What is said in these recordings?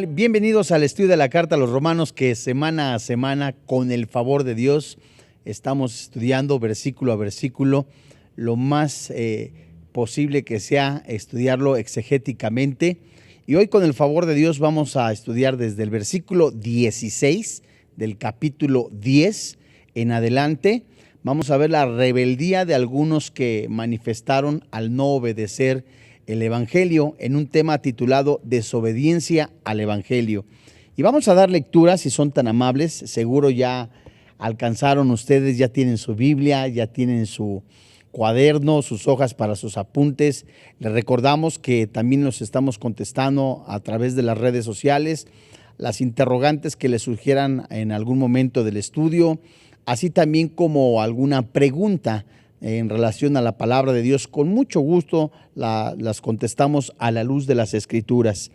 Bienvenidos al estudio de la carta a los Romanos, que semana a semana, con el favor de Dios, estamos estudiando versículo a versículo, lo más posible que sea estudiarlo exegéticamente. Y hoy, con el favor de Dios, vamos a estudiar desde el versículo 16 del capítulo 10 en adelante. Vamos a ver la rebeldía de algunos que manifestaron al no obedecer el Evangelio, en un tema titulado Desobediencia al Evangelio. Y vamos a dar lectura, si son tan amables. Seguro ya alcanzaron ustedes, ya tienen su Biblia, ya tienen su cuaderno, sus hojas para sus apuntes. Les recordamos que también los estamos contestando a través de las redes sociales, las interrogantes que les surgieran en algún momento del estudio, así también como alguna pregunta en relación a la palabra de Dios. Con mucho gusto las contestamos a la luz de las Escrituras.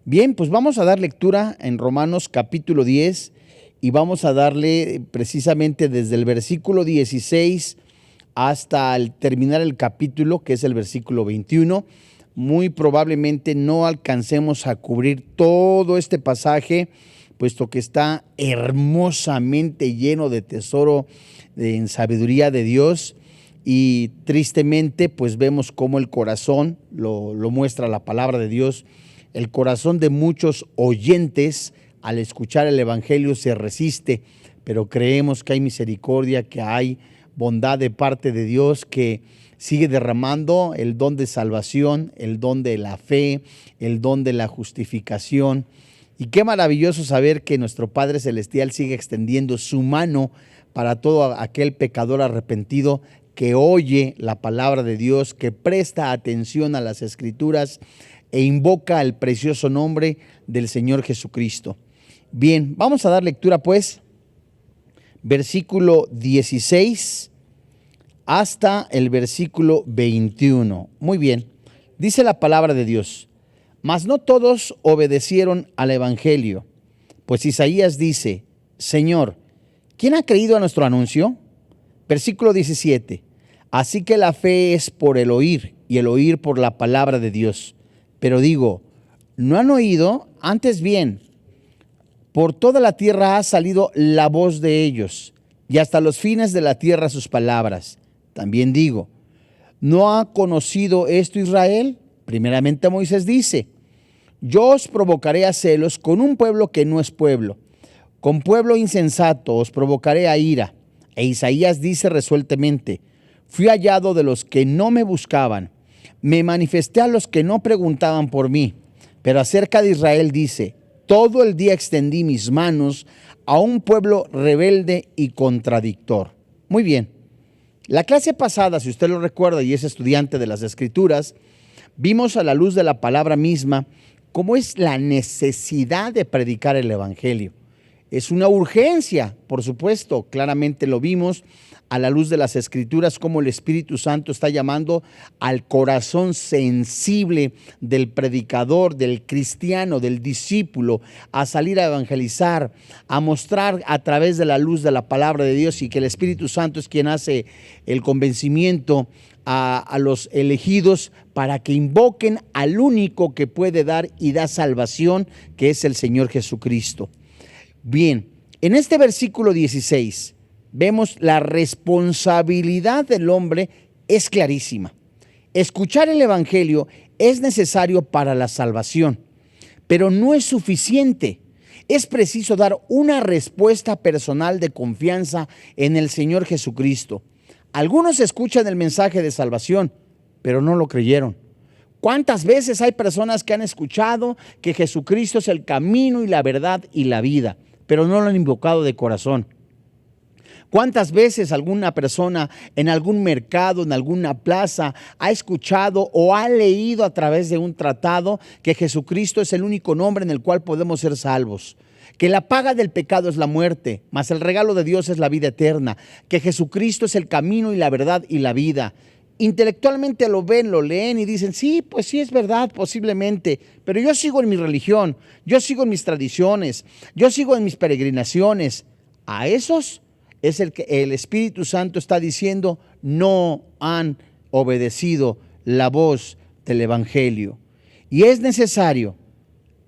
Bien, pues vamos a dar lectura en Romanos capítulo 10 y vamos a darle precisamente desde el versículo 16 hasta terminar el capítulo, que es el versículo 21. Muy probablemente no alcancemos a cubrir todo este pasaje, puesto que está hermosamente lleno de tesoro en sabiduría de Dios. Y tristemente, pues vemos cómo el corazón, lo muestra la palabra de Dios, el corazón de muchos oyentes al escuchar el Evangelio se resiste, pero creemos que hay misericordia, que hay bondad de parte de Dios, que sigue derramando el don de salvación, el don de la fe, el don de la justificación. Y qué maravilloso saber que nuestro Padre Celestial sigue extendiendo su mano para todo aquel pecador arrepentido que oye la palabra de Dios, que presta atención a las Escrituras e invoca el precioso nombre del Señor Jesucristo. Bien, vamos a dar lectura pues, versículo 16 hasta el versículo 21. Muy bien, dice la palabra de Dios: mas no todos obedecieron al Evangelio, pues Isaías dice: Señor, ¿quién ha creído a nuestro anuncio? Versículo 17. Así que la fe es por el oír, y el oír por la palabra de Dios. Pero digo, ¿no han oído? Antes bien, por toda la tierra ha salido la voz de ellos, y hasta los fines de la tierra sus palabras. También digo, ¿no ha conocido esto Israel? Primeramente Moisés dice: yo os provocaré a celos con un pueblo que no es pueblo, con pueblo insensato os provocaré a ira. E Isaías dice resueltamente: fui hallado de los que no me buscaban, me manifesté a los que no preguntaban por mí. Pero acerca de Israel dice: todo el día extendí mis manos a un pueblo rebelde y contradictor. Muy bien, la clase pasada, si usted lo recuerda y es estudiante de las Escrituras, vimos a la luz de la palabra misma cómo es la necesidad de predicar el Evangelio. Es una urgencia, por supuesto, claramente lo vimos a la luz de las Escrituras, cómo el Espíritu Santo está llamando al corazón sensible del predicador, del cristiano, del discípulo, a salir a evangelizar, a mostrar a través de la luz de la palabra de Dios, y que el Espíritu Santo es quien hace el convencimiento a los elegidos para que invoquen al único que puede dar y da salvación, que es el Señor Jesucristo. Bien, en este versículo 16 vemos la responsabilidad del hombre es clarísima. Escuchar el Evangelio es necesario para la salvación, pero no es suficiente. Es preciso dar una respuesta personal de confianza en el Señor Jesucristo. Algunos escuchan el mensaje de salvación, pero no lo creyeron. ¿Cuántas veces hay personas que han escuchado que Jesucristo es el camino y la verdad y la vida, pero no lo han invocado de corazón? ¿Cuántas veces alguna persona en algún mercado, en alguna plaza, ha escuchado o ha leído a través de un tratado que Jesucristo es el único nombre en el cual podemos ser salvos? Que la paga del pecado es la muerte, mas el regalo de Dios es la vida eterna. Que Jesucristo es el camino y la verdad y la vida. Intelectualmente lo ven, lo leen y dicen: sí, pues sí es verdad, posiblemente, pero yo sigo en mi religión, yo sigo en mis tradiciones, yo sigo en mis peregrinaciones. A esos es el que el Espíritu Santo está diciendo: no han obedecido la voz del Evangelio. Y es necesario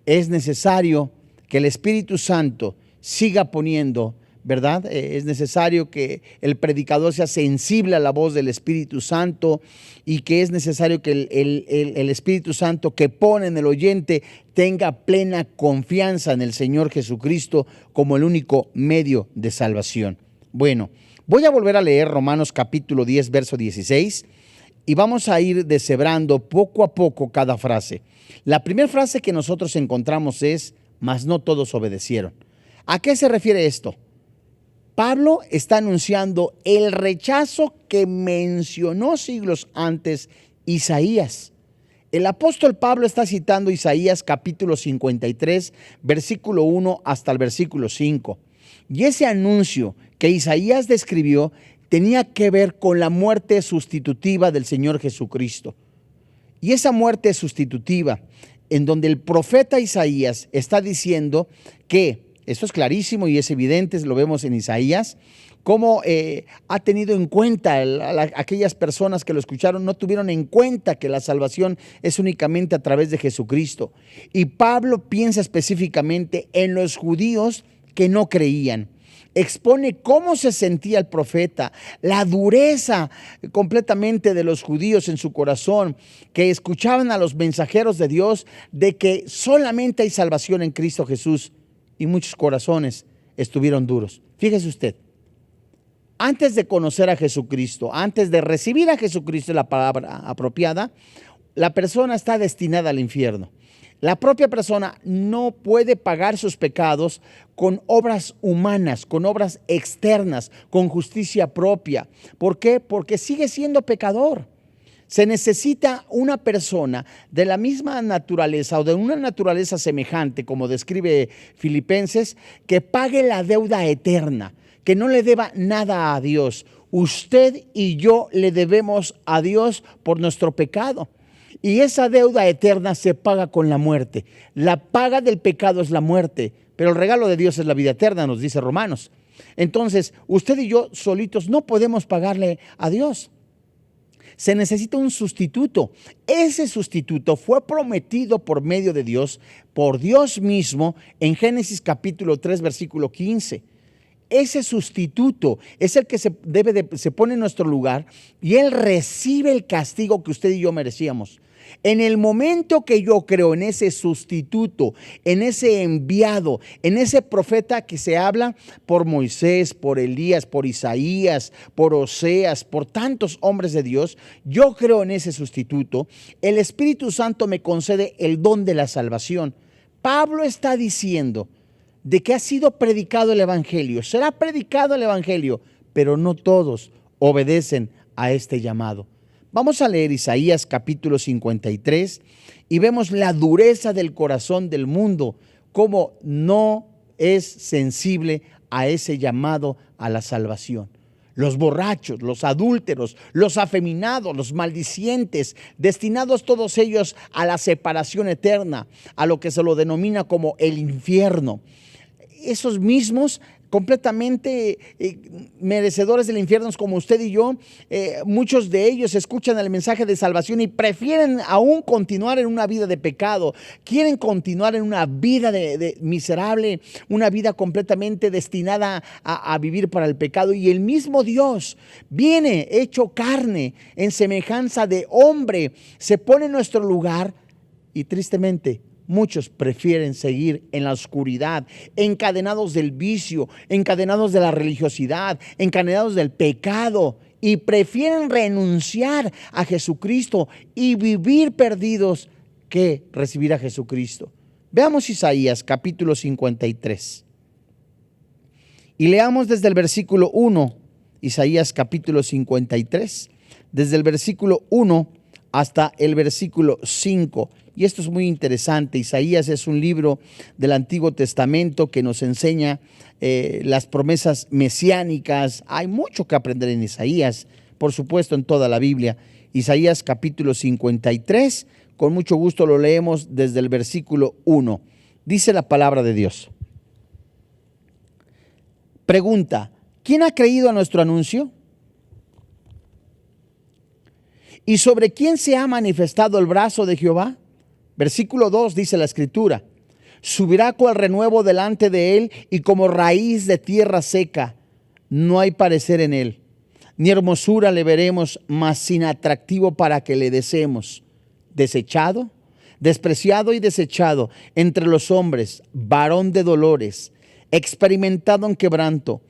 es necesario que el Espíritu Santo siga poniendo, ¿verdad? Es necesario que el predicador sea sensible a la voz del Espíritu Santo y que es necesario que el Espíritu Santo que pone en el oyente tenga plena confianza en el Señor Jesucristo como el único medio de salvación. Bueno, voy a volver a leer Romanos capítulo 10, verso 16 y vamos a ir deshebrando poco a poco cada frase. La primera frase que nosotros encontramos es, mas no todos obedecieron. ¿A qué se refiere esto? Pablo está anunciando el rechazo que mencionó siglos antes Isaías. El apóstol Pablo está citando Isaías capítulo 53, versículo 1 hasta el versículo 5. Y ese anuncio que Isaías describió tenía que ver con la muerte sustitutiva del Señor Jesucristo. Y esa muerte sustitutiva, en donde el profeta Isaías está diciendo que, esto es clarísimo y es evidente, lo vemos en Isaías, cómo ha tenido en cuenta aquellas personas que lo escucharon, no tuvieron en cuenta que la salvación es únicamente a través de Jesucristo. Y Pablo piensa específicamente en los judíos que no creían. Expone cómo se sentía el profeta, la dureza completamente de los judíos en su corazón, que escuchaban a los mensajeros de Dios de que solamente hay salvación en Cristo Jesús, y muchos corazones estuvieron duros. Fíjese usted, antes de conocer a Jesucristo, antes de recibir a Jesucristo, la palabra apropiada, la persona está destinada al infierno. La propia persona no puede pagar sus pecados con obras humanas, con obras externas, con justicia propia. ¿Por qué? Porque sigue siendo pecador. Se necesita una persona de la misma naturaleza o de una naturaleza semejante, como describe Filipenses, que pague la deuda eterna, que no le deba nada a Dios. Usted y yo le debemos a Dios por nuestro pecado. Y esa deuda eterna se paga con la muerte. La paga del pecado es la muerte, pero el regalo de Dios es la vida eterna, nos dice Romanos. Entonces, usted y yo solitos no podemos pagarle a Dios. Se necesita un sustituto. Ese sustituto fue prometido por medio de Dios, por Dios mismo, en Génesis capítulo 3, versículo 15. Ese sustituto es el que se pone en nuestro lugar y Él recibe el castigo que usted y yo merecíamos. En el momento que yo creo en ese sustituto, en ese enviado, en ese profeta que se habla por Moisés, por Elías, por Isaías, por Oseas, por tantos hombres de Dios, yo creo en ese sustituto, el Espíritu Santo me concede el don de la salvación. Pablo está diciendo de que ha sido predicado el Evangelio, será predicado el Evangelio, pero no todos obedecen a este llamado. Vamos a leer Isaías capítulo 53 y vemos la dureza del corazón del mundo, cómo no es sensible a ese llamado a la salvación. Los borrachos, los adúlteros, los afeminados, los maldicientes, destinados todos ellos a la separación eterna, a lo que se lo denomina como el infierno. Esos mismos completamente merecedores del infierno como usted y yo, muchos de ellos escuchan el mensaje de salvación y prefieren aún continuar en una vida de pecado, quieren continuar en una vida de miserable, una vida completamente destinada a vivir para el pecado, y el mismo Dios viene hecho carne en semejanza de hombre, se pone en nuestro lugar y tristemente muchos prefieren seguir en la oscuridad, encadenados del vicio, encadenados de la religiosidad, encadenados del pecado, y prefieren renunciar a Jesucristo y vivir perdidos que recibir a Jesucristo. Veamos Isaías capítulo 53 y leamos desde el versículo 1, Isaías capítulo 53, desde el versículo 1 hasta el versículo 5. Y esto es muy interesante. Isaías es un libro del Antiguo Testamento que nos enseña las promesas mesiánicas. Hay mucho que aprender en Isaías, por supuesto en toda la Biblia. Isaías capítulo 53, con mucho gusto lo leemos desde el versículo 1. Dice la palabra de Dios. Pregunta: ¿quién ha creído a nuestro anuncio? ¿Y sobre quién se ha manifestado el brazo de Jehová? Versículo 2 dice la Escritura: Subirá cual renuevo delante de él y como raíz de tierra seca. No hay parecer en él, ni hermosura le veremos, mas sin atractivo para que le deseemos. Desechado, despreciado y desechado entre los hombres, varón de dolores, experimentado en quebranto,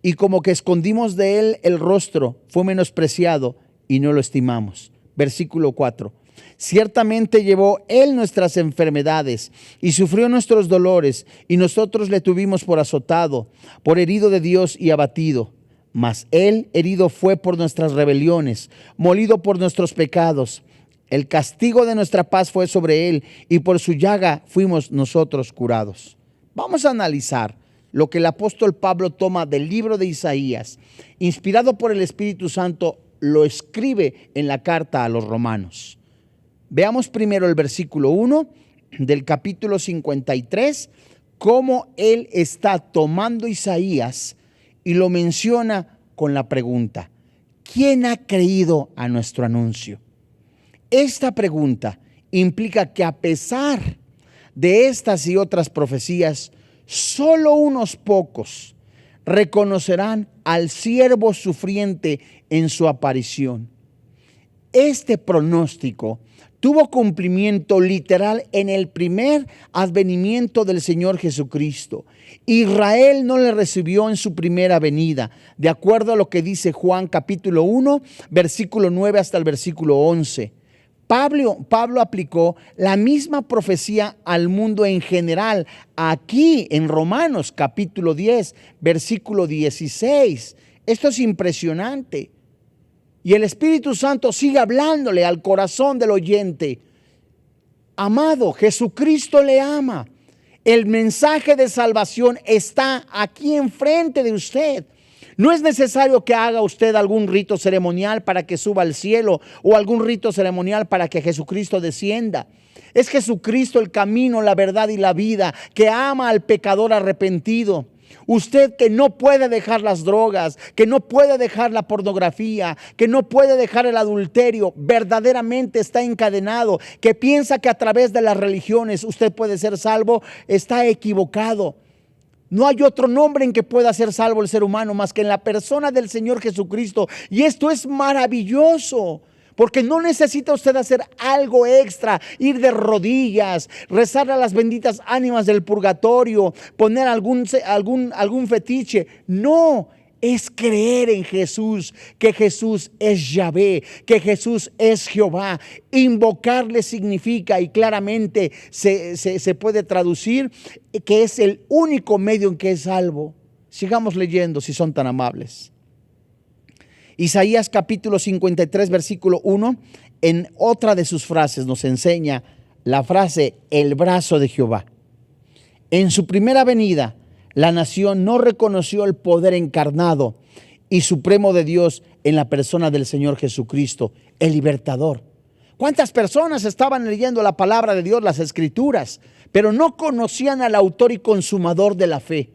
y como que escondimos de él el rostro, fue menospreciado y no lo estimamos. Versículo 4. Ciertamente llevó él nuestras enfermedades y sufrió nuestros dolores, y nosotros le tuvimos por azotado, por herido de Dios y abatido. Mas él herido fue por nuestras rebeliones, molido por nuestros pecados. El castigo de nuestra paz fue sobre él, y por su llaga fuimos nosotros curados. Vamos a analizar lo que el apóstol Pablo toma del libro de Isaías, inspirado por el Espíritu Santo, lo escribe en la carta a los romanos. Veamos primero el versículo 1 del capítulo 53, cómo él está tomando Isaías y lo menciona con la pregunta: ¿quién ha creído a nuestro anuncio? Esta pregunta implica que a pesar de estas y otras profecías, solo unos pocos reconocerán al siervo sufriente en su aparición. Este pronóstico tuvo cumplimiento literal en el primer advenimiento del Señor Jesucristo. Israel no le recibió en su primera venida, de acuerdo a lo que dice Juan capítulo 1, versículo 9 hasta el versículo 11. Pablo aplicó la misma profecía al mundo en general, aquí en Romanos capítulo 10, versículo 16. Esto es impresionante. Y el Espíritu Santo sigue hablándole al corazón del oyente. Amado, Jesucristo le ama. El mensaje de salvación está aquí enfrente de usted. No es necesario que haga usted algún rito ceremonial para que suba al cielo o algún rito ceremonial para que Jesucristo descienda. Es Jesucristo el camino, la verdad y la vida, que ama al pecador arrepentido. Usted que no puede dejar las drogas, que no puede dejar la pornografía, que no puede dejar el adulterio, verdaderamente está encadenado, que piensa que a través de las religiones usted puede ser salvo, está equivocado. No hay otro nombre en que pueda ser salvo el ser humano más que en la persona del Señor Jesucristo. Y esto es maravilloso, porque no necesita usted hacer algo extra, ir de rodillas, rezar a las benditas ánimas del purgatorio, poner algún fetiche. No, es creer en Jesús, que Jesús es Yahvé, que Jesús es Jehová. Invocarle significa, y claramente se puede traducir, que es el único medio en que es salvo. Sigamos leyendo si son tan amables. Isaías capítulo 53, versículo 1, en otra de sus frases nos enseña la frase, el brazo de Jehová. En su primera venida, la nación no reconoció el poder encarnado y supremo de Dios en la persona del Señor Jesucristo, el libertador. ¿Cuántas personas estaban leyendo la palabra de Dios, las escrituras, pero no conocían al autor y consumador de la fe?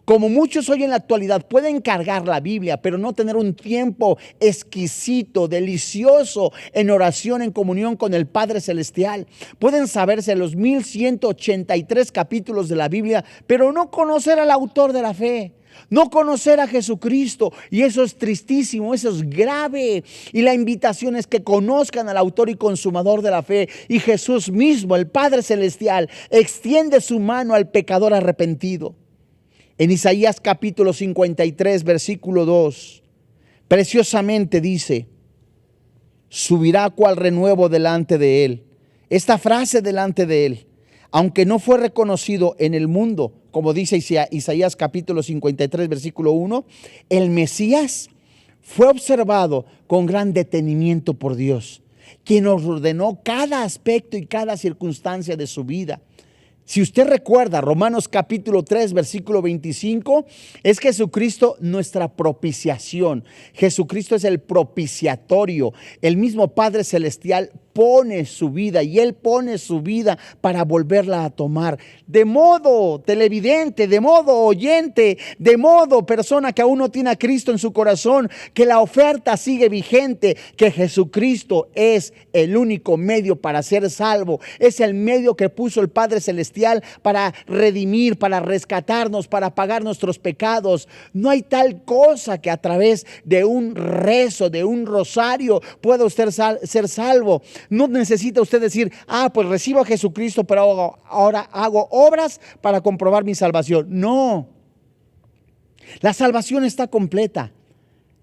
Como muchos hoy en la actualidad pueden cargar la Biblia, pero no tener un tiempo exquisito, delicioso en oración, en comunión con el Padre Celestial. Pueden saberse los 1183 capítulos de la Biblia, pero no conocer al autor de la fe. No conocer a Jesucristo, y eso es tristísimo, eso es grave. Y la invitación es que conozcan al autor y consumador de la fe, y Jesús mismo, el Padre Celestial, extiende su mano al pecador arrepentido. En Isaías capítulo 53, versículo 2, preciosamente dice, subirá cual renuevo delante de él. Esta frase delante de él, aunque no fue reconocido en el mundo, como dice Isaías capítulo 53, versículo 1, el Mesías fue observado con gran detenimiento por Dios, quien ordenó cada aspecto y cada circunstancia de su vida. Si usted recuerda Romanos capítulo 3, versículo 25, es Jesucristo nuestra propiciación. Jesucristo es el propiciatorio. El mismo Padre Celestial pone su vida y Él pone su vida para volverla a tomar. De modo televidente, de modo oyente, de modo persona que aún no tiene a Cristo en su corazón, que la oferta sigue vigente, que Jesucristo es el único medio para ser salvo. Es el medio que puso el Padre Celestial para redimir, para rescatarnos, para pagar nuestros pecados. No hay tal cosa que a través de un rezo, de un rosario, pueda usted ser salvo. No necesita usted decir, pues recibo a Jesucristo, pero ahora hago obras para comprobar mi salvación. No. La salvación está completa.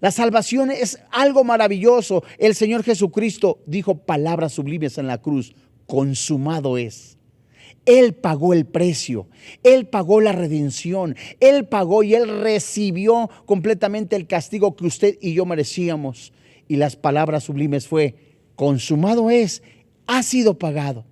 La salvación es algo maravilloso. El Señor Jesucristo dijo palabras sublimes en la cruz: consumado es. Él pagó el precio, Él pagó la redención, Él pagó y Él recibió completamente el castigo que usted y yo merecíamos. Y las palabras sublimes fue: consumado es, ha sido pagado.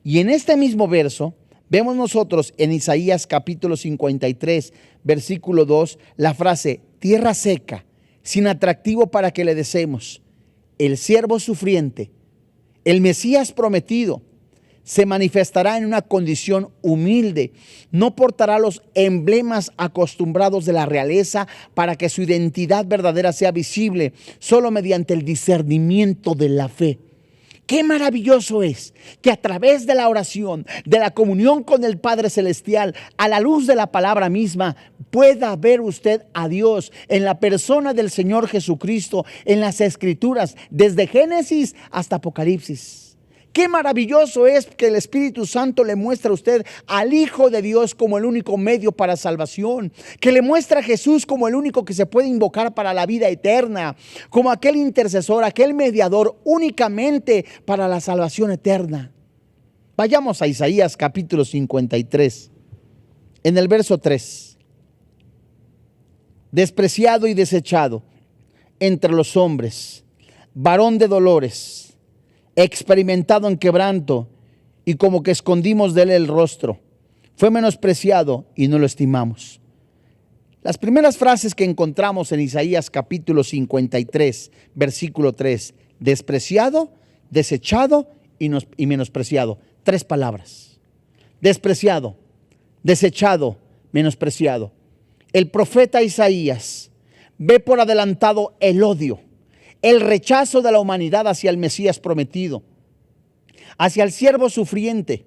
Y en este mismo verso vemos nosotros en Isaías capítulo 53, versículo 2, la frase: tierra seca, sin atractivo para que le deseemos. El siervo sufriente, el Mesías prometido, se manifestará en una condición humilde. No portará los emblemas acostumbrados de la realeza para que su identidad verdadera sea visible solo mediante el discernimiento de la fe. Qué maravilloso es que a través de la oración, de la comunión con el Padre Celestial, a la luz de la palabra misma, pueda ver usted a Dios en la persona del Señor Jesucristo, en las Escrituras, desde Génesis hasta Apocalipsis. Qué maravilloso es que el Espíritu Santo le muestra a usted al Hijo de Dios como el único medio para salvación, que le muestra a Jesús como el único que se puede invocar para la vida eterna, como aquel intercesor, aquel mediador únicamente para la salvación eterna. Vayamos a Isaías capítulo 53, en el verso 3. Despreciado y desechado entre los hombres, varón de dolores, experimentado en quebranto, y como que escondimos de él el rostro. Fue menospreciado y no lo estimamos. Las primeras frases que encontramos en Isaías capítulo 53, versículo 3. Despreciado, desechado y menospreciado. 3 palabras. Despreciado, desechado, menospreciado. El profeta Isaías ve por adelantado el odio, el rechazo de la humanidad hacia el Mesías prometido, hacia el siervo sufriente,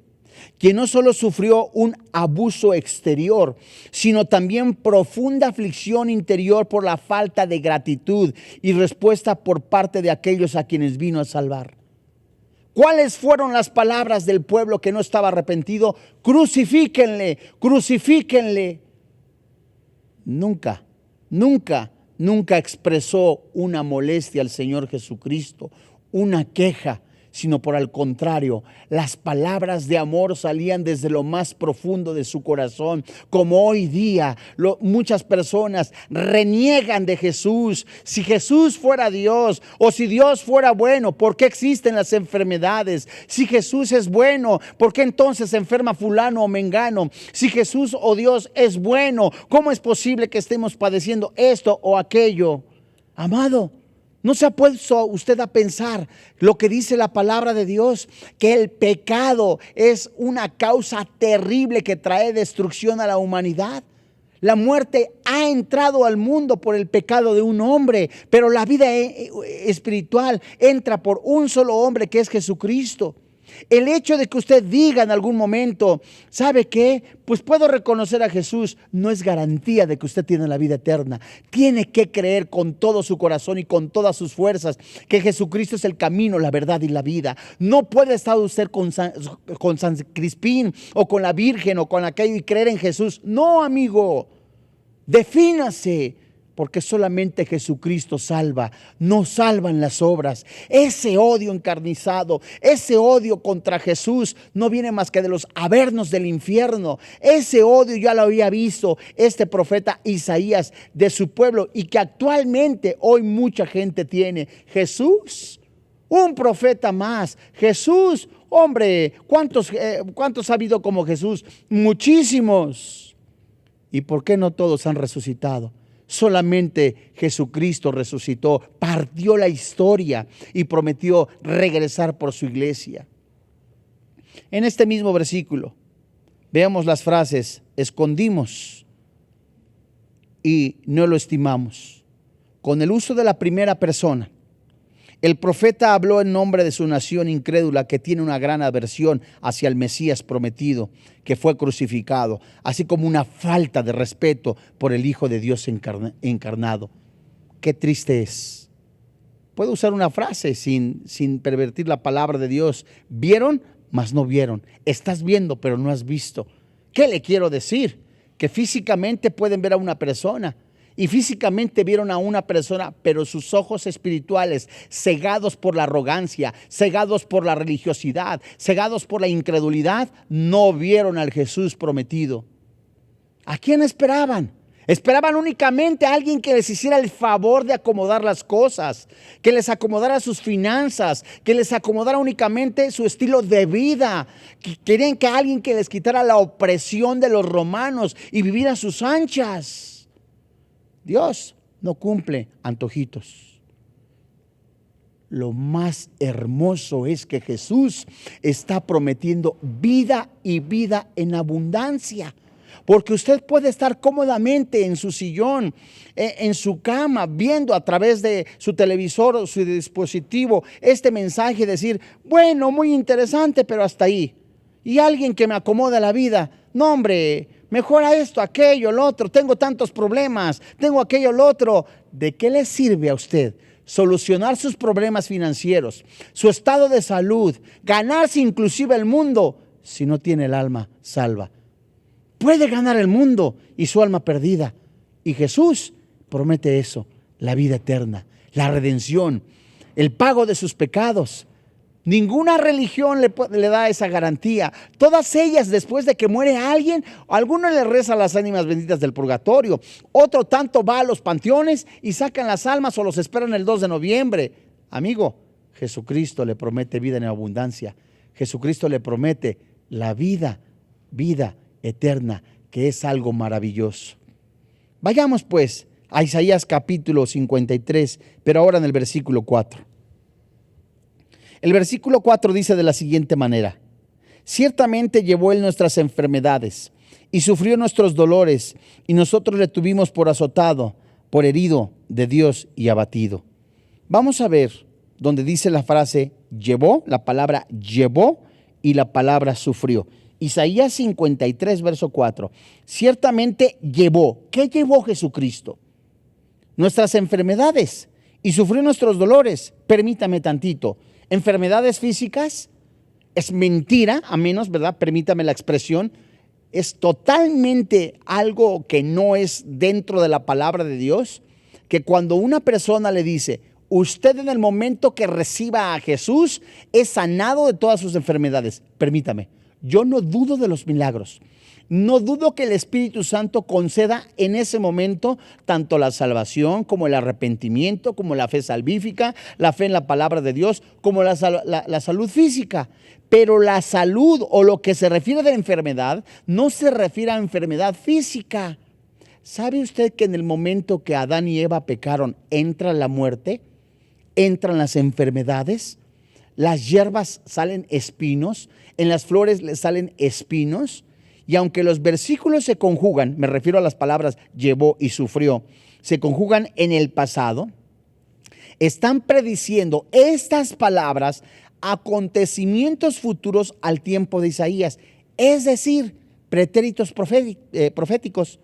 quien no solo sufrió un abuso exterior, sino también profunda aflicción interior por la falta de gratitud y respuesta por parte de aquellos a quienes vino a salvar. ¿Cuáles fueron las palabras del pueblo que no estaba arrepentido? Crucifíquenle, crucifíquenle. Nunca expresó una molestia al Señor Jesucristo, una queja, sino por el contrario, las palabras de amor salían desde lo más profundo de su corazón. Como hoy día muchas personas reniegan de Jesús. Si Jesús fuera Dios, o si Dios fuera bueno, ¿por qué existen las enfermedades? Si Jesús es bueno, ¿por qué entonces se enferma fulano o mengano? Si Jesús o Dios es bueno, ¿cómo es posible que estemos padeciendo esto o aquello? Amado, ¿no se ha puesto usted a pensar lo que dice la palabra de Dios? Que el pecado es una causa terrible que trae destrucción a la humanidad. La muerte ha entrado al mundo por el pecado de un hombre, pero la vida espiritual entra por un solo hombre, que es Jesucristo. El hecho de que usted diga en algún momento, ¿sabe qué? Pues puedo reconocer a Jesús, no es garantía de que usted tiene la vida eterna. Tiene que creer con todo su corazón y con todas sus fuerzas que Jesucristo es el camino, la verdad y la vida. No puede estar usted con San Crispín o con la Virgen o con aquello y creer en Jesús. No, amigo, defínase. Porque solamente Jesucristo salva, no salvan las obras. Ese odio encarnizado, ese odio contra Jesús no viene más que de los avernos del infierno. Ese odio ya lo había visto este profeta Isaías de su pueblo y que actualmente hoy mucha gente tiene. Jesús, un profeta más. Jesús, hombre, ¿cuántos ha habido como Jesús? Muchísimos. ¿Y por qué no todos han resucitado? Solamente Jesucristo resucitó, partió la historia y prometió regresar por su iglesia. En este mismo versículo, veamos las frases: escondimos y no lo estimamos. Con el uso de la primera persona, el profeta habló en nombre de su nación incrédula que tiene una gran aversión hacia el Mesías prometido, que fue crucificado, así como una falta de respeto por el Hijo de Dios encarnado. Qué triste es. Puedo usar una frase sin pervertir la palabra de Dios: vieron, mas no vieron. Estás viendo, pero no has visto. ¿Qué le quiero decir? Que físicamente pueden ver a una persona, y físicamente vieron a una persona, pero sus ojos espirituales, cegados por la arrogancia, cegados por la religiosidad, cegados por la incredulidad, no vieron al Jesús prometido. ¿A quién esperaban? Esperaban únicamente a alguien que les hiciera el favor de acomodar las cosas, que les acomodara sus finanzas, que les acomodara únicamente su estilo de vida. Querían que alguien que les quitara la opresión de los romanos y vivir a sus anchas. Dios no cumple antojitos. Lo más hermoso es que Jesús está prometiendo vida y vida en abundancia. Porque usted puede estar cómodamente en su sillón, en su cama, viendo a través de su televisor o su dispositivo este mensaje y decir: bueno, muy interesante, pero hasta ahí. Y alguien que me acomoda la vida: no, hombre, mejora esto, aquello, lo otro, tengo tantos problemas, tengo aquello, lo otro. ¿De qué le sirve a usted solucionar sus problemas financieros, su estado de salud, ganarse inclusive el mundo, si no tiene el alma salva? Puede ganar el mundo y su alma perdida. Y Jesús promete eso: la vida eterna, la redención, el pago de sus pecados. Ninguna religión le da esa garantía. Todas ellas, después de que muere alguien, alguno le reza a las ánimas benditas del purgatorio, otro tanto va a los panteones y sacan las almas o los esperan el 2 de noviembre. Amigo, Jesucristo le promete vida en abundancia. Jesucristo le promete la vida eterna, que es algo maravilloso. Vayamos pues a Isaías capítulo 53, pero ahora en el versículo 4. El versículo 4 dice de la siguiente manera: ciertamente llevó él nuestras enfermedades y sufrió nuestros dolores, y nosotros le tuvimos por azotado, por herido de Dios y abatido. Vamos a ver donde dice la frase llevó, la palabra llevó y la palabra sufrió. Isaías 53, verso 4. Ciertamente llevó. ¿Qué llevó Jesucristo? Nuestras enfermedades y sufrió nuestros dolores. Permítame tantito. Enfermedades físicas es mentira, a menos, ¿verdad? Permítame la expresión. Es totalmente algo que no es dentro de la palabra de Dios. Que cuando una persona le dice: usted en el momento que reciba a Jesús es sanado de todas sus enfermedades. Permítame, yo no dudo de los milagros. No dudo que el Espíritu Santo conceda en ese momento tanto la salvación como el arrepentimiento, como la fe salvífica, la fe en la palabra de Dios, como la salud física. Pero la salud, o lo que se refiere de enfermedad, no se refiere a enfermedad física. ¿Sabe usted que en el momento que Adán y Eva pecaron, entra la muerte? Entran las enfermedades, las hierbas salen espinos, en las flores les salen espinos. Y aunque los versículos se conjugan, me refiero a las palabras llevó y sufrió, se conjugan en el pasado, están prediciendo estas palabras acontecimientos futuros al tiempo de Isaías, es decir, pretéritos proféticos.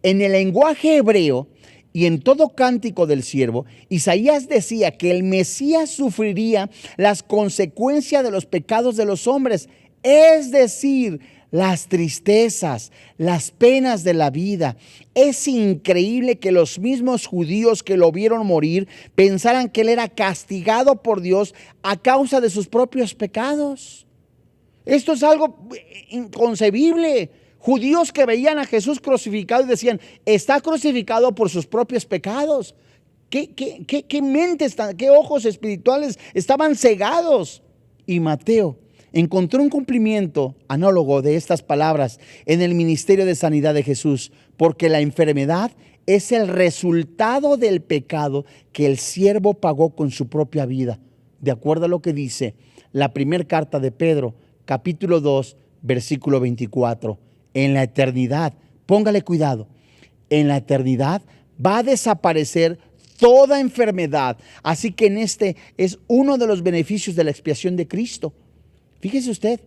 En el lenguaje hebreo y en todo cántico del siervo, Isaías decía que el Mesías sufriría las consecuencias de los pecados de los hombres, es decir, las tristezas, las penas de la vida. Es increíble que los mismos judíos que lo vieron morir pensaran que él era castigado por Dios a causa de sus propios pecados. Esto es algo inconcebible. Judíos que veían a Jesús crucificado y decían: está crucificado por sus propios pecados. ¿Qué mentes, qué ojos espirituales estaban cegados? Y Mateo encontró un cumplimiento análogo de estas palabras en el ministerio de sanidad de Jesús, porque la enfermedad es el resultado del pecado que el siervo pagó con su propia vida, de acuerdo a lo que dice la primera carta de Pedro, capítulo 2, versículo 24. En la eternidad, póngale cuidado, en la eternidad va a desaparecer toda enfermedad. Así que este es uno de los beneficios de la expiación de Cristo. Fíjese usted,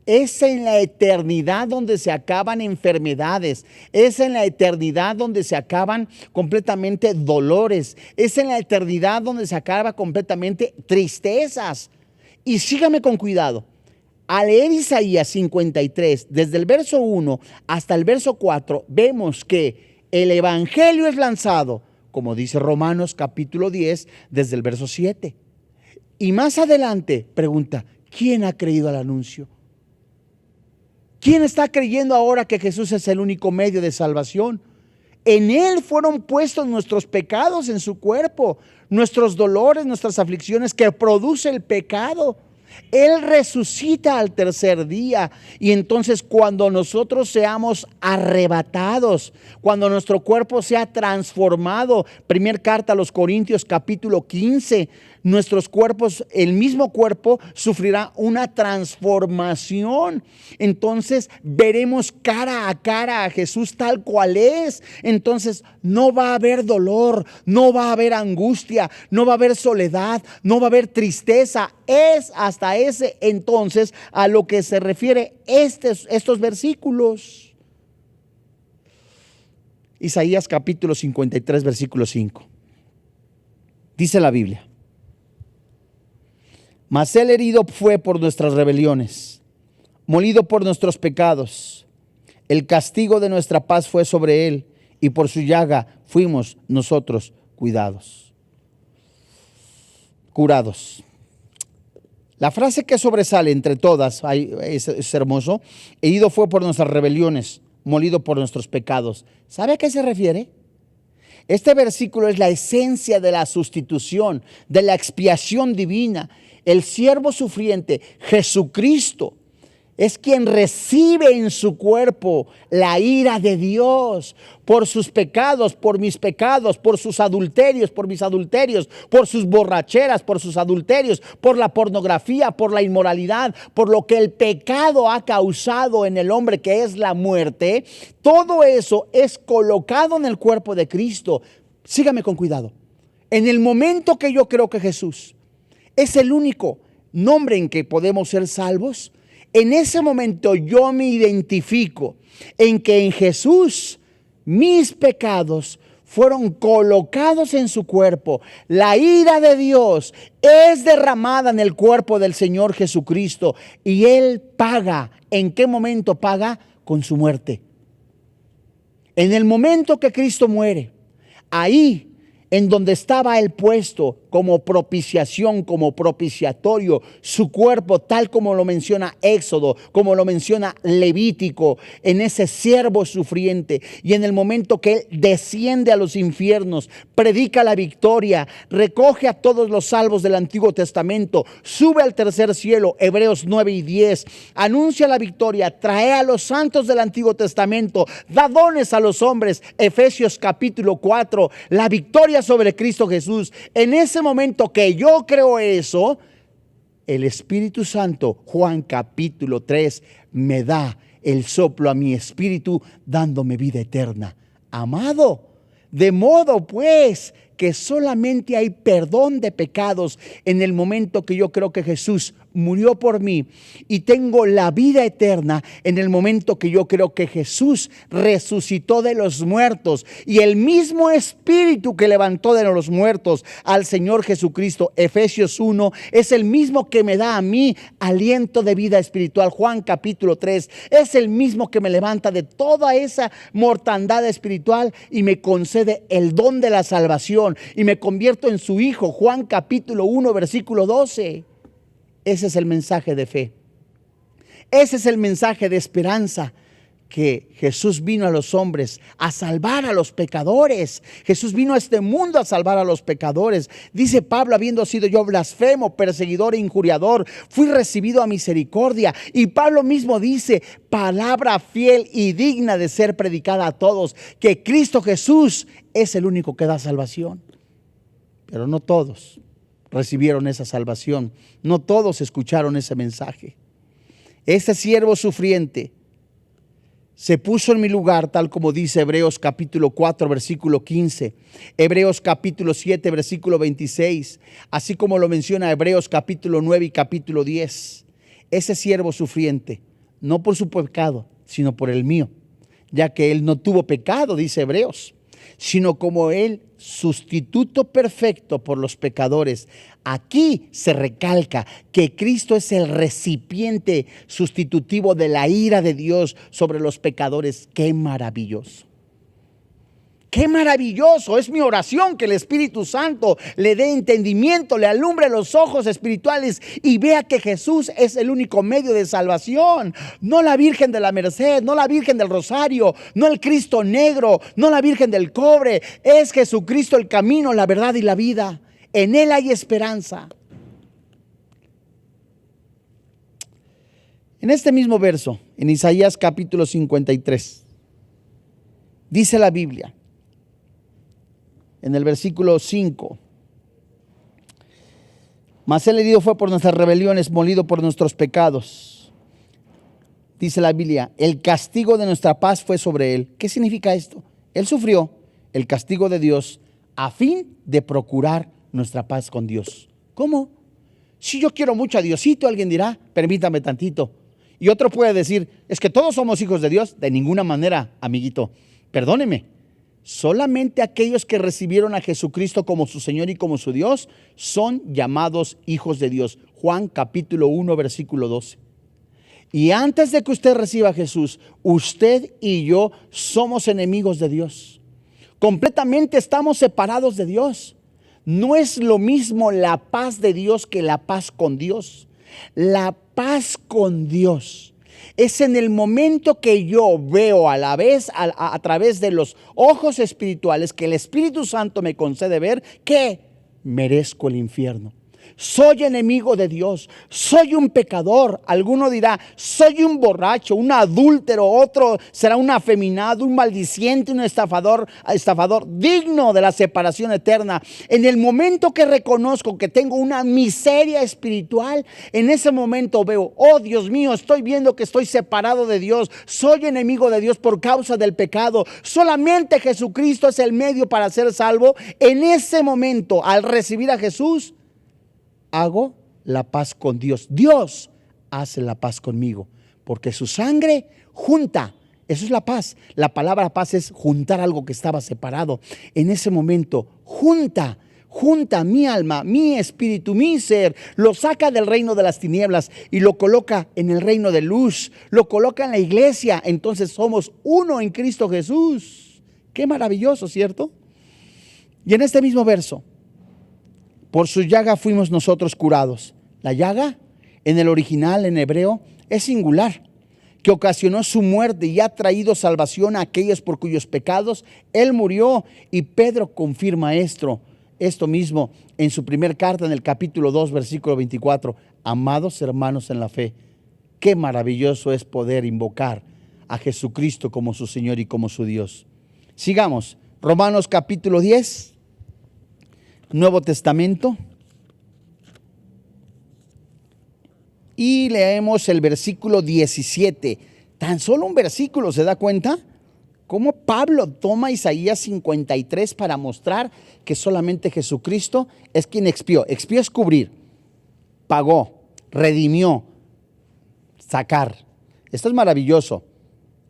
es en la eternidad donde se acaban enfermedades, es en la eternidad donde se acaban completamente dolores, es en la eternidad donde se acaba completamente tristezas. Y sígame con cuidado. Al leer Isaías 53, desde el verso 1 hasta el verso 4, vemos que el evangelio es lanzado, como dice Romanos capítulo 10, desde el verso 7. Y más adelante pregunta, ¿quién ha creído al anuncio? ¿Quién está creyendo ahora que Jesús es el único medio de salvación? En Él fueron puestos nuestros pecados en su cuerpo, nuestros dolores, nuestras aflicciones que produce el pecado. Él resucita al tercer día y entonces cuando nosotros seamos arrebatados, cuando nuestro cuerpo sea transformado, primera carta a los Corintios capítulo 15, nuestros cuerpos, el mismo cuerpo sufrirá una transformación. Entonces veremos cara a cara a Jesús tal cual es. Entonces no va a haber dolor, no va a haber angustia, no va a haber soledad, no va a haber tristeza. Es hasta ese entonces a lo que se refiere estos versículos. Isaías capítulo 53, versículo 5. Dice la Biblia: mas él herido fue por nuestras rebeliones, molido por nuestros pecados. El castigo de nuestra paz fue sobre él, y por su llaga fuimos nosotros curados. La frase que sobresale entre todas es hermoso. Herido fue por nuestras rebeliones, molido por nuestros pecados. ¿Sabe a qué se refiere? Este versículo es la esencia de la sustitución, de la expiación divina. El siervo sufriente, Jesucristo, es quien recibe en su cuerpo la ira de Dios por sus pecados, por mis pecados, por sus adulterios, por mis adulterios, por sus borracheras, por sus adulterios, por la pornografía, por la inmoralidad, por lo que el pecado ha causado en el hombre, que es la muerte. Todo eso es colocado en el cuerpo de Cristo. Sígame con cuidado. En el momento que yo creo que Jesús es el único nombre en que podemos ser salvos, en ese momento yo me identifico en que en Jesús mis pecados fueron colocados en su cuerpo. La ira de Dios es derramada en el cuerpo del Señor Jesucristo y Él paga. ¿En qué momento paga? Con su muerte. En el momento que Cristo muere, ahí en donde estaba Él puesto como propiciación, como propiciatorio, su cuerpo, tal como lo menciona Éxodo, como lo menciona Levítico, en ese siervo sufriente. Y en el momento que Él desciende a los infiernos, predica la victoria, recoge a todos los salvos del Antiguo Testamento, sube al tercer cielo, Hebreos 9 y 10, anuncia la victoria, trae a los santos del Antiguo Testamento, da dones a los hombres, Efesios capítulo 4, la victoria sobre Cristo Jesús. En ese momento que yo creo eso, el Espíritu Santo, Juan capítulo 3, me da el soplo a mi espíritu, dándome vida eterna. Amado, de modo pues que solamente hay perdón de pecados en el momento que yo creo que Jesús murió por mí, y tengo la vida eterna en el momento que yo creo que Jesús resucitó de los muertos, y el mismo Espíritu que levantó de los muertos al Señor Jesucristo, Efesios 1, es el mismo que me da a mí aliento de vida espiritual. Juan capítulo 3, es el mismo que me levanta de toda esa mortandad espiritual y me concede el don de la salvación y me convierto en su hijo. Juan capítulo 1, versículo 12. Ese es el mensaje de fe. Ese es el mensaje de esperanza que Jesús vino a los hombres a salvar a los pecadores. Jesús vino a este mundo a salvar a los pecadores. Dice Pablo, habiendo sido yo blasfemo, perseguidor e injuriador, fui recibido a misericordia. Y Pablo mismo dice, palabra fiel y digna de ser predicada a todos, que Cristo Jesús es el único que da salvación. Pero no todos recibieron esa salvación. No todos escucharon ese mensaje. Este siervo sufriente se puso en mi lugar, tal como dice Hebreos capítulo 4, versículo 15, Hebreos capítulo 7, versículo 26, así como lo menciona Hebreos capítulo 9 y capítulo 10. Ese siervo sufriente, no por su pecado, sino por el mío, ya que él no tuvo pecado, dice Hebreos, sino como el sustituto perfecto por los pecadores. Aquí se recalca que Cristo es el recipiente sustitutivo de la ira de Dios sobre los pecadores. ¡Qué maravilloso! ¡Qué maravilloso! Es mi oración que el Espíritu Santo le dé entendimiento, le alumbre los ojos espirituales y vea que Jesús es el único medio de salvación. No la Virgen de la Merced, no la Virgen del Rosario, no el Cristo negro, no la Virgen del cobre. Es Jesucristo el camino, la verdad y la vida. En Él hay esperanza. En este mismo verso, en Isaías capítulo 53, dice la Biblia, en el versículo 5, mas Él herido fue por nuestras rebeliones, molido por nuestros pecados. Dice la Biblia, el castigo de nuestra paz fue sobre Él. ¿Qué significa esto? Él sufrió el castigo de Dios a fin de procurar nuestra paz con Dios. ¿Cómo? Si yo quiero mucho a Diosito, alguien dirá, permítame tantito. Y otro puede decir, es que todos somos hijos de Dios. De ninguna manera, amiguito. Perdóneme. Solamente aquellos que recibieron a Jesucristo como su Señor y como su Dios son llamados hijos de Dios. Juan capítulo 1, versículo 12. Y antes de que usted reciba a Jesús, usted y yo somos enemigos de Dios. Completamente estamos separados de Dios. No es lo mismo la paz de Dios que la paz con Dios. La paz con Dios es en el momento que yo veo a la vez, a través de los ojos espirituales que el Espíritu Santo me concede ver, que merezco el infierno. Soy enemigo de Dios, soy un pecador. Alguno dirá, soy un borracho, un adúltero, otro será un afeminado, un maldiciente, un estafador, digno de la separación eterna. En el momento que reconozco que tengo una miseria espiritual, en ese momento veo, oh Dios mío, estoy viendo que estoy separado de Dios, soy enemigo de Dios por causa del pecado. Solamente Jesucristo es el medio para ser salvo. En ese momento, al recibir a Jesús, hago la paz con Dios. Dios hace la paz conmigo, porque su sangre junta. Eso es la paz. La palabra paz es juntar algo que estaba separado. En ese momento, junta mi alma, mi espíritu, mi ser, lo saca del reino de las tinieblas y lo coloca en el reino de luz, lo coloca en la iglesia. Entonces somos uno en Cristo Jesús. Qué maravilloso, ¿cierto? Y en este mismo verso, por su llaga fuimos nosotros curados. La llaga, en el original, en hebreo, es singular, que ocasionó su muerte y ha traído salvación a aquellos por cuyos pecados Él murió. Y Pedro confirma esto mismo en su primer carta, en el capítulo 2, versículo 24. Amados hermanos en la fe, qué maravilloso es poder invocar a Jesucristo como su Señor y como su Dios. Sigamos, Romanos capítulo 10. Nuevo Testamento, y leemos el versículo 17. Tan solo un versículo, ¿se da cuenta? Cómo Pablo toma Isaías 53 para mostrar que solamente Jesucristo es quien expió. Expió es cubrir, pagó, redimió, sacar. Esto es maravilloso.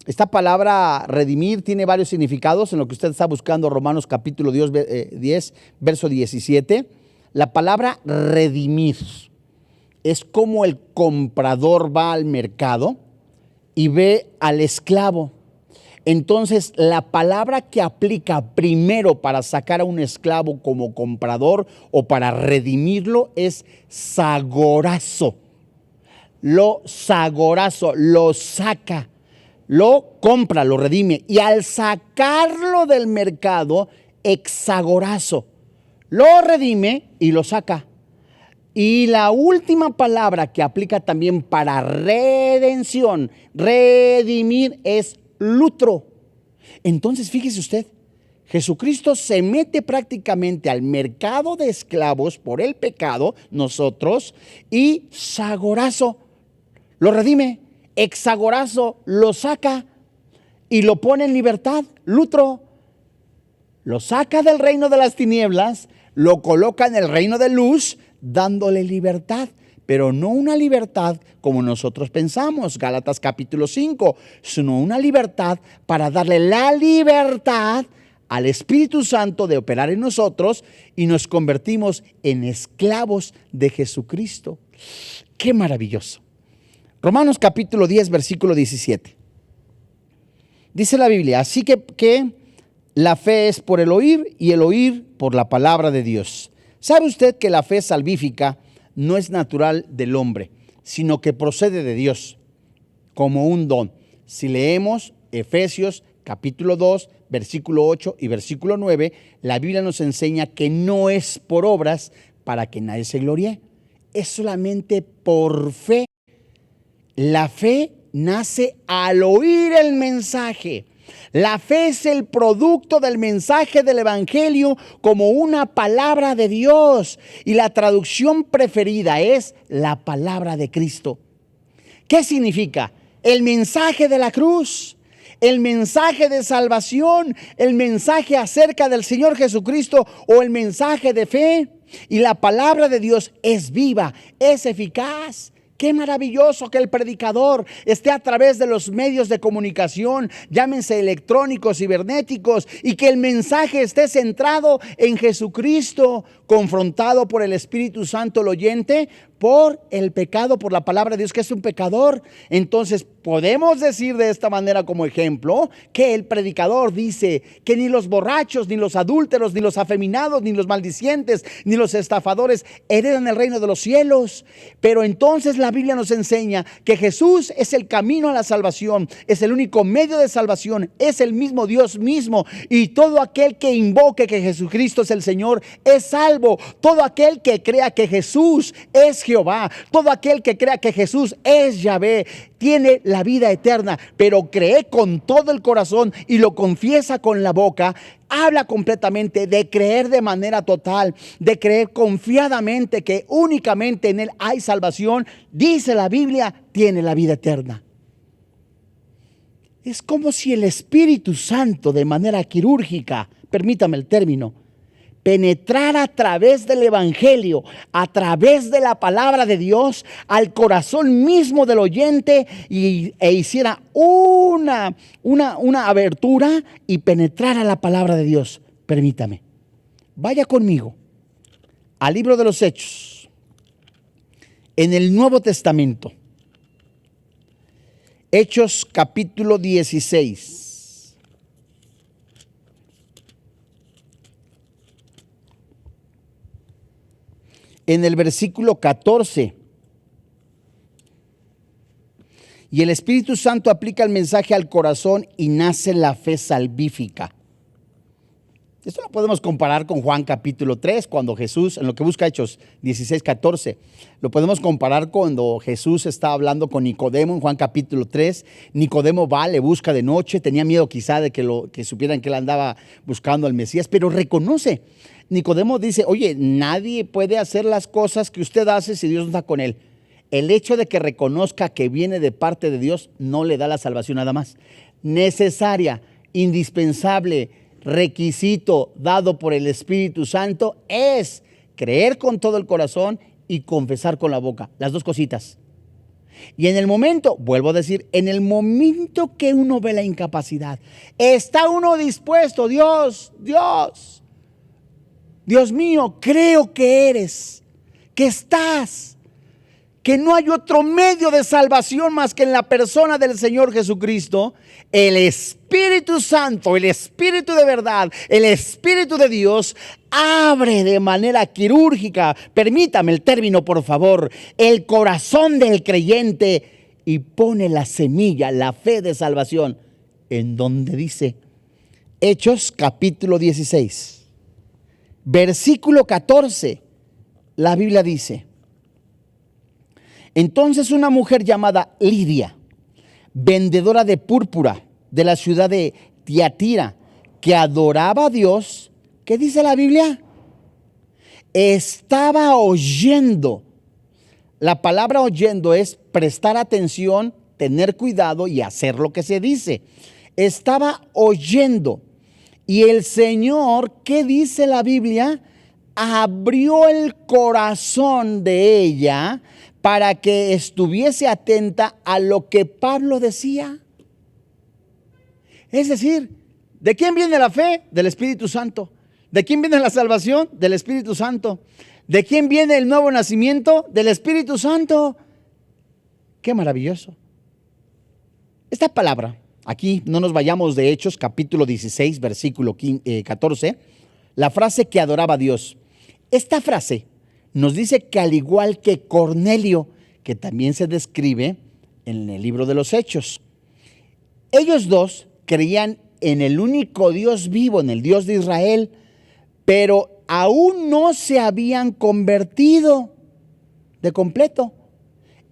Esta palabra redimir tiene varios significados en lo que usted está buscando, Romanos capítulo 10, verso 17. La palabra redimir es como el comprador va al mercado y ve al esclavo. Entonces, la palabra que aplica primero para sacar a un esclavo como comprador o para redimirlo es sagorazo. Lo sagorazo, lo saca. lo compra, lo redime, y al sacarlo del mercado, exagorazo, lo redime y lo saca. Y la última palabra que aplica también para redención, redimir, es lutro. Entonces, fíjese usted, Jesucristo se mete prácticamente al mercado de esclavos por el pecado, nosotros, y sagorazo lo redime, exagorazo lo saca y lo pone en libertad, lutro. Lo saca del reino de las tinieblas, lo coloca en el reino de luz, dándole libertad, pero no una libertad como nosotros pensamos, Gálatas capítulo 5, sino una libertad para darle la libertad al Espíritu Santo de operar en nosotros y nos convertimos en esclavos de Jesucristo. ¡Qué maravilloso! Romanos capítulo 10, versículo 17. Dice la Biblia, así que la fe es por el oír y el oír por la palabra de Dios. ¿Sabe usted que la fe salvífica no es natural del hombre, sino que procede de Dios como un don? Si leemos Efesios capítulo 2, versículo 8 y versículo 9, la Biblia nos enseña que no es por obras para que nadie se gloríe, es solamente por fe. La fe nace al oír el mensaje. La fe es el producto del mensaje del Evangelio como una palabra de Dios, y la traducción preferida es la palabra de Cristo. ¿Qué significa? El mensaje de la cruz, el mensaje de salvación, el mensaje acerca del Señor Jesucristo o el mensaje de fe. Y la palabra de Dios es viva, es eficaz. Qué maravilloso que el predicador esté a través de los medios de comunicación, llámense electrónicos, cibernéticos, y que el mensaje esté centrado en Jesucristo, confrontado por el Espíritu Santo el oyente, por el pecado, por la palabra de Dios, que es un pecador. Entonces podemos decir de esta manera como ejemplo que el predicador dice que ni los borrachos, ni los adúlteros, ni los afeminados, ni los maldicientes, ni los estafadores heredan el reino de los cielos. Pero entonces la Biblia nos enseña que Jesús es el camino a la salvación, es el único medio de salvación, es el mismo Dios mismo, y todo aquel que invoque que Jesucristo es el Señor es salvo. Todo aquel que crea que Jesús es Jehová, todo aquel que crea que Jesús es Yahvé, tiene la vida eterna. Pero cree con todo el corazón y lo confiesa con la boca. Habla completamente de creer de manera total, de creer confiadamente que únicamente en Él hay salvación. Dice la Biblia, tiene la vida eterna. Es como si el Espíritu Santo, de manera quirúrgica, permítame el término, penetrar a través del Evangelio, a través de la palabra de Dios, al corazón mismo del oyente, e hiciera una abertura y penetrara la palabra de Dios. Permítame, vaya conmigo al libro de los Hechos, en el Nuevo Testamento, Hechos capítulo 16. En el versículo 14, y el Espíritu Santo aplica el mensaje al corazón y nace la fe salvífica. Esto lo podemos comparar con Juan capítulo 3, cuando Jesús, en lo que busca Hechos 16, 14, lo podemos comparar cuando Jesús está hablando con Nicodemo en Juan capítulo 3. Nicodemo va, le busca de noche, tenía miedo quizá de que supieran que él andaba buscando al Mesías, pero reconoce. Nicodemo dice, oye, nadie puede hacer las cosas que usted hace si Dios no está con él. El hecho de que reconozca que viene de parte de Dios no le da la salvación nada más. Necesaria, indispensable, requisito dado por el Espíritu Santo es creer con todo el corazón y confesar con la boca. Las dos cositas. Y en el momento, vuelvo a decir, en el momento que uno ve la incapacidad, está uno dispuesto, Dios mío, creo que eres, que estás, que no hay otro medio de salvación más que en la persona del Señor Jesucristo. El Espíritu Santo, el Espíritu de verdad, el Espíritu de Dios abre de manera quirúrgica, permítame el término por favor, el corazón del creyente, y pone la semilla, la fe de salvación, en donde dice Hechos capítulo 16, versículo 14, la Biblia dice: entonces una mujer llamada Lidia, vendedora de púrpura de la ciudad de Tiatira, que adoraba a Dios, ¿qué dice la Biblia? Estaba oyendo. La palabra oyendo es prestar atención, tener cuidado y hacer lo que se dice. Estaba oyendo. Y el Señor, ¿qué dice la Biblia? Abrió el corazón de ella para que estuviese atenta a lo que Pablo decía. Es decir, ¿de quién viene la fe? Del Espíritu Santo. ¿De quién viene la salvación? Del Espíritu Santo. ¿De quién viene el nuevo nacimiento? Del Espíritu Santo. ¡Qué maravilloso! Esta palabra, aquí no nos vayamos de Hechos, capítulo 16, versículo 14, la frase que adoraba a Dios. Esta frase nos dice que al igual que Cornelio, que también se describe en el libro de los Hechos, ellos dos creían en el único Dios vivo, en el Dios de Israel, pero aún no se habían convertido de completo.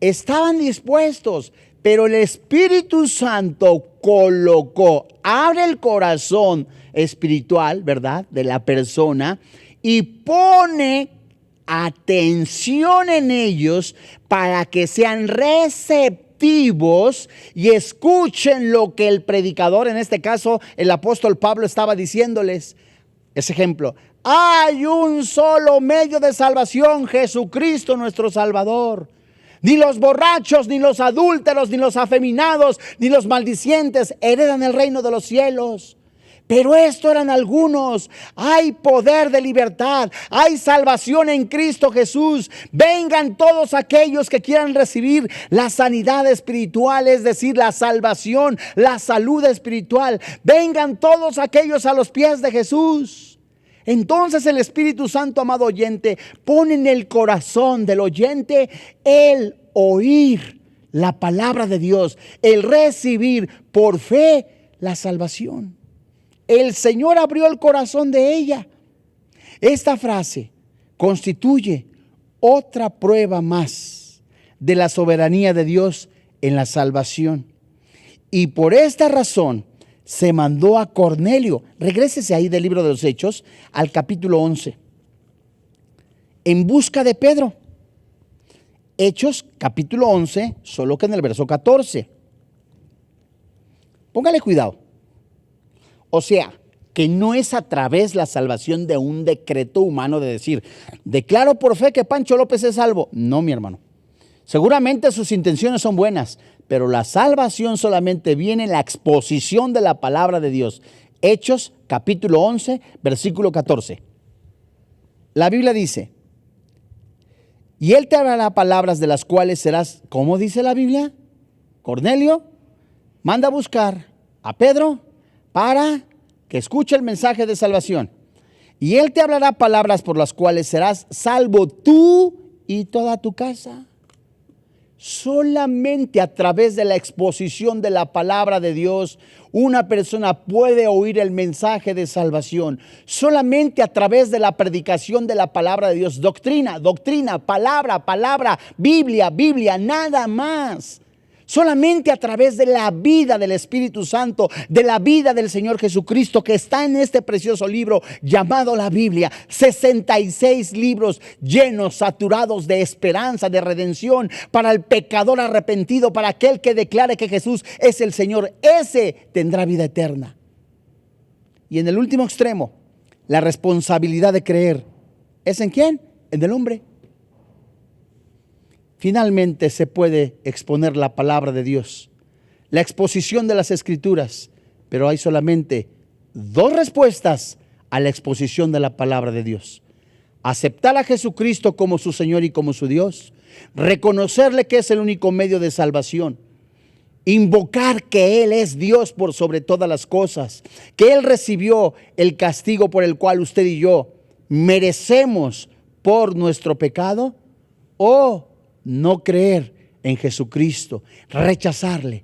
Estaban dispuestos, pero el Espíritu Santo abre el corazón espiritual, ¿verdad?, de la persona y pone atención en ellos para que sean receptivos y escuchen lo que el predicador, en este caso el apóstol Pablo, estaba diciéndoles. Ese ejemplo: hay un solo medio de salvación, Jesucristo nuestro Salvador. Ni los borrachos, ni los adúlteros, ni los afeminados, ni los maldicientes heredan el reino de los cielos. Pero esto eran algunos. Hay poder de libertad, hay salvación en Cristo Jesús. Vengan todos aquellos que quieran recibir la sanidad espiritual, es decir, la salvación, la salud espiritual. Vengan todos aquellos a los pies de Jesús. Entonces el Espíritu Santo, amado oyente, pone en el corazón del oyente el oír la palabra de Dios, el recibir por fe la salvación. El Señor abrió el corazón de ella. Esta frase constituye otra prueba más de la soberanía de Dios en la salvación. Y por esta razón se mandó a Cornelio. Regrésese ahí del libro de los Hechos al capítulo 11. En busca de Pedro. Hechos capítulo 11, solo que en el verso 14. Póngale cuidado. O sea, que no es a través la salvación de un decreto humano de decir, declaro por fe que Pancho López es salvo. No, mi hermano. Seguramente sus intenciones son buenas, pero la salvación solamente viene en la exposición de la palabra de Dios. Hechos capítulo 11, versículo 14. La Biblia dice: y él te hablará palabras de las cuales serás, ¿cómo dice la Biblia? Cornelio manda a buscar a Pedro para que escuche el mensaje de salvación. Y él te hablará palabras por las cuales serás salvo tú y toda tu casa. Solamente a través de la exposición de la palabra de Dios una persona puede oír el mensaje de salvación. Solamente a través de la predicación de la palabra de Dios. Doctrina, palabra, Biblia, nada más. Solamente a través de la vida del Espíritu Santo, de la vida del Señor Jesucristo, que está en este precioso libro llamado la Biblia. 66 libros llenos, saturados de esperanza, de redención para el pecador arrepentido, para aquel que declare que Jesús es el Señor. Ese tendrá vida eterna. Y en el último extremo, la responsabilidad de creer. ¿Es en quién? En el hombre. Finalmente se puede exponer la palabra de Dios, la exposición de las Escrituras, pero hay solamente dos respuestas a la exposición de la palabra de Dios: aceptar a Jesucristo como su Señor y como su Dios, reconocerle que es el único medio de salvación, invocar que Él es Dios por sobre todas las cosas, que Él recibió el castigo por el cual usted y yo merecemos por nuestro pecado, o no creer en Jesucristo, rechazarle.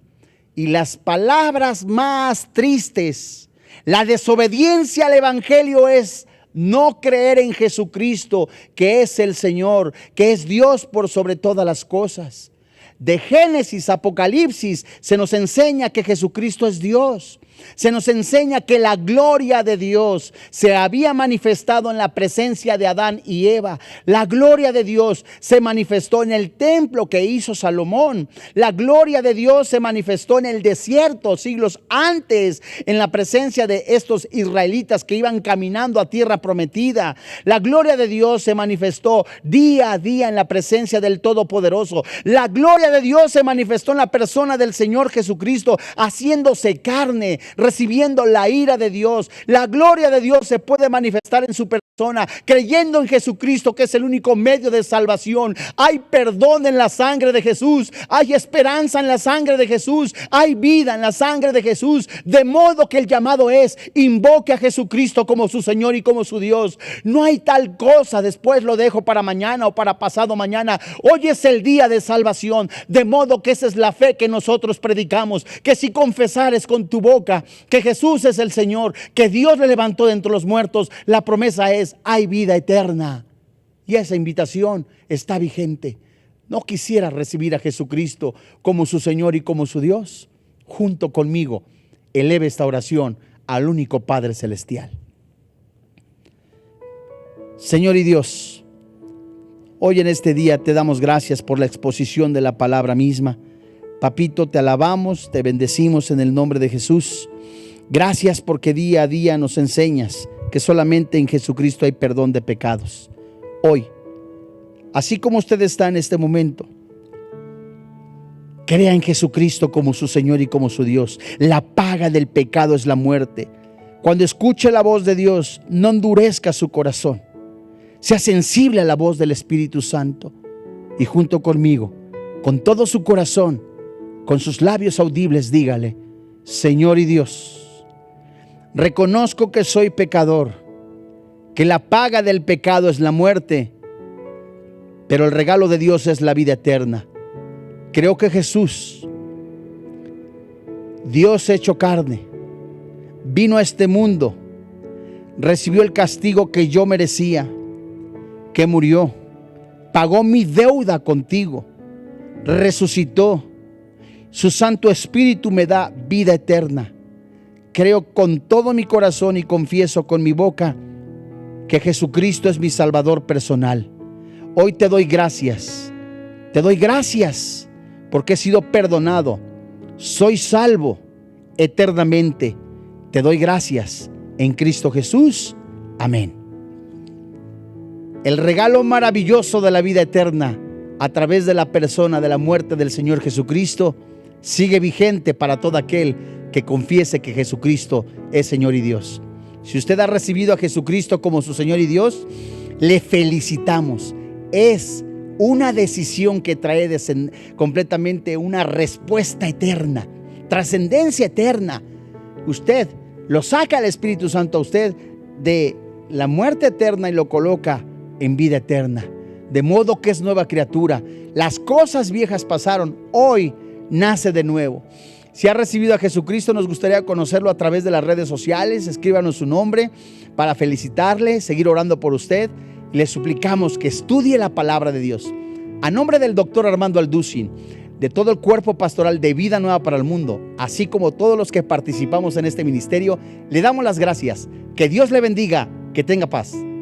Y las palabras más tristes, la desobediencia al Evangelio es no creer en Jesucristo, que es el Señor, que es Dios por sobre todas las cosas. De Génesis a Apocalipsis se nos enseña que Jesucristo es Dios. Se nos enseña que la gloria de Dios se había manifestado en la presencia de Adán y Eva. La gloria de Dios se manifestó en el templo que hizo Salomón. La gloria de Dios se manifestó en el desierto siglos antes, en la presencia de estos israelitas que iban caminando a tierra prometida. La gloria de Dios se manifestó día a día en la presencia del Todopoderoso. La gloria de Dios se manifestó en la persona del Señor Jesucristo, haciéndose carne, recibiendo la ira de Dios. La gloria de Dios se puede manifestar en su persona, creyendo en Jesucristo, que es el único medio de salvación. Hay perdón en la sangre de Jesús, hay esperanza en la sangre de Jesús, hay vida en la sangre de Jesús. De modo que el llamado es: invoque a Jesucristo como su Señor y como su Dios. No hay tal cosa, después lo dejo para mañana o para pasado mañana. Hoy es el día de salvación. De modo que esa es la fe que nosotros predicamos, que si confesares con tu boca que Jesús es el Señor, que Dios le levantó de entre los muertos, la promesa es: hay vida eterna. Y esa invitación está vigente. ¿No quisiera recibir a Jesucristo como su Señor y como su Dios? Junto conmigo, eleve esta oración al único Padre Celestial. Señor y Dios, hoy en este día te damos gracias por la exposición de la palabra misma. Papito, te alabamos, te bendecimos en el nombre de Jesús. Gracias porque día a día nos enseñas que solamente en Jesucristo hay perdón de pecados. Hoy, así como usted está en este momento, crea en Jesucristo como su Señor y como su Dios. La paga del pecado es la muerte. Cuando escuche la voz de Dios, no endurezca su corazón. Sea sensible a la voz del Espíritu Santo. Y junto conmigo, con todo su corazón, con sus labios audibles, dígale: Señor y Dios, reconozco que soy pecador, que la paga del pecado es la muerte, pero el regalo de Dios es la vida eterna. Creo que Jesús, Dios hecho carne, vino a este mundo, recibió el castigo que yo merecía, que murió, pagó mi deuda contigo, resucitó. Su Santo Espíritu me da vida eterna. Creo con todo mi corazón y confieso con mi boca que Jesucristo es mi Salvador personal. Hoy te doy gracias porque he sido perdonado, soy salvo eternamente. Te doy gracias en Cristo Jesús. Amén. El regalo maravilloso de la vida eterna a través de la persona de la muerte del Señor Jesucristo sigue vigente para todo aquel que confiese que Jesucristo es Señor y Dios. Si usted ha recibido a Jesucristo como su Señor y Dios, le felicitamos. Es una decisión que trae completamente una respuesta eterna, trascendencia eterna. Usted lo saca el Espíritu Santo a usted de la muerte eterna y lo coloca en vida eterna. De modo que es nueva criatura. Las cosas viejas pasaron, hoy nace de nuevo. Si ha recibido a Jesucristo, nos gustaría conocerlo a través de las redes sociales. Escríbanos su nombre para felicitarle, seguir orando por usted. Y le suplicamos que estudie la palabra de Dios. A nombre del doctor Armando Alducin, de todo el cuerpo pastoral de Vida Nueva para el Mundo, así como todos los que participamos en este ministerio, le damos las gracias. Que Dios le bendiga, que tenga paz.